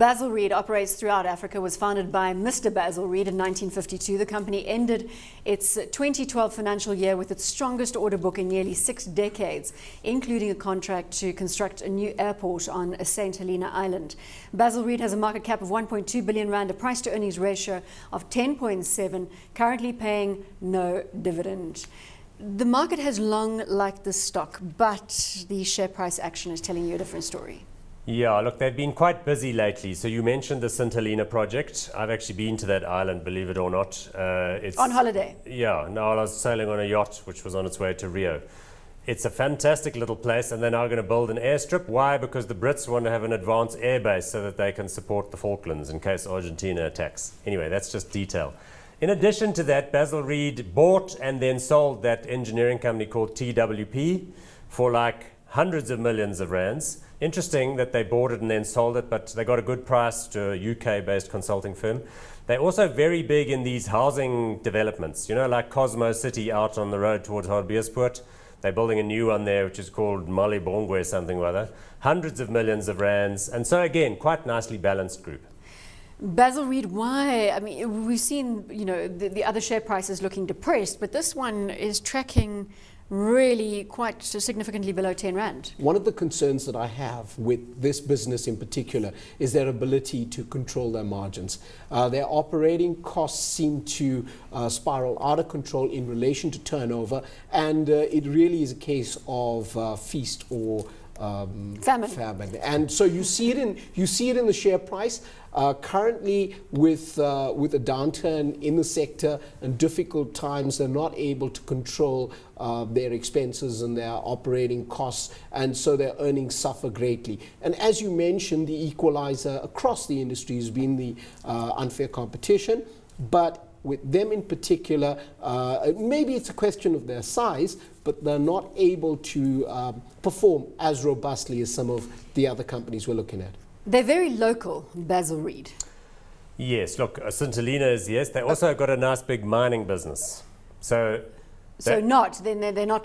Basil Read operates throughout Africa, was founded by Mr Basil Read in 1952. The company ended its 2012 financial year with its strongest order book in nearly 6 decades, including a contract to construct a new airport on St Helena Island. Basil Read has a market cap of 1.2 billion rand, a price to earnings ratio of 10.7, currently paying no dividend. The market has long liked this stock, but the share price action is telling you a different story. Yeah, look, they've been quite busy lately. So you mentioned the St Helena project. I've actually been to that island, believe it or not. It's on holiday? Yeah, no, I was sailing on a yacht which was on its way to Rio. It's a fantastic little place, and they're now going to build an airstrip. Why? Because the Brits want to have an advanced airbase so that they can support the Falklands in case Argentina attacks. Anyway, that's just detail. In addition to that, Basil Read bought and then sold that engineering company called TWP for like hundreds of millions of rands. Interesting that they bought it and then sold it, but they got a good price to a UK-based consulting firm. They're also very big in these housing developments, you know, like Cosmo City out on the road towards Hartbeespoort. They're building a new one there, which is called Malibongwe something or other. Hundreds of millions of rands. And so again, quite nicely balanced group. Basil Read, why? I mean, we've seen, you know, the other share prices looking depressed, but this one is tracking really quite significantly below 10 rand. One of the concerns that I have with this business in particular is their ability to control their margins. Their operating costs seem to spiral out of control in relation to turnover, and it really is a case of feast or famine. And so you see it in the share price. Currently, with a downturn in the sector and difficult times, they're not able to control their expenses and their operating costs, and so their earnings suffer greatly. And as you mentioned, the equalizer across the industry has been the unfair competition, but with them in particular, maybe it's a question of their size, but they're not able to perform as robustly as some of the other companies we're looking at. They're very local, Basil Read. Yes, look, St Helena is, yes. They also got a nice big mining business. So they're not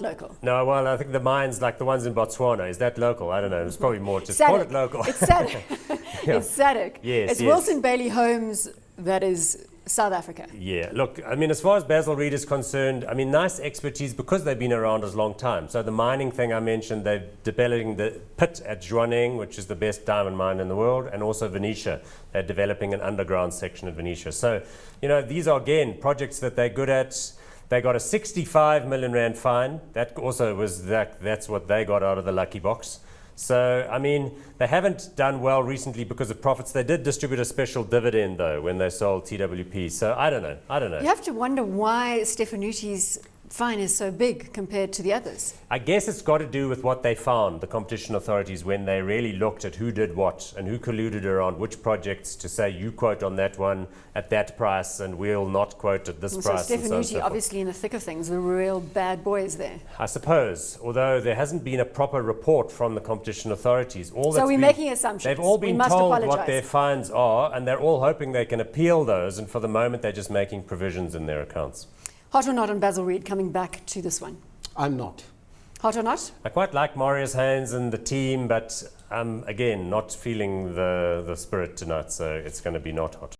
local? No, well, I think the mines, like the ones in Botswana, is that local? I don't know. It's probably more just SADC. Call it local. It's SADC. Yeah. It's SADC. Yes, it's yes. Wilson Bailey Homes that is South Africa. Yeah, look, I mean, as far as Basil Read is concerned, I mean, nice expertise because they've been around as a long time. So the mining thing I mentioned, they're developing the pit at Zwaneng, which is the best diamond mine in the world, and also Venetia. They're developing an underground section at Venetia. So, you know, these are, again, projects that they're good at. They got a 65 million rand fine. That also was, that's what they got out of the lucky box. So, I mean, they haven't done well recently because of profits. They did distribute a special dividend, though, when they sold TWP. So, I don't know. You have to wonder why Stefanuti's fine is so big compared to the others. I guess it's got to do with what they found, the competition authorities, when they really looked at who did what and who colluded around which projects to say, you quote on that one at that price and we'll not quote at this price. So Stefanuti, and so obviously in the thick of things, the real bad boys there. I suppose, although there hasn't been a proper report from the competition authorities. So we're making assumptions. They've all been told what their fines are, and they're all hoping they can appeal those, and for the moment they're just making provisions in their accounts. Hot or not on Basil Read, coming back to this one? I'm not. Hot or not? I quite like Marius Haynes and the team, but I'm, again, not feeling the spirit tonight, so it's going to be not hot.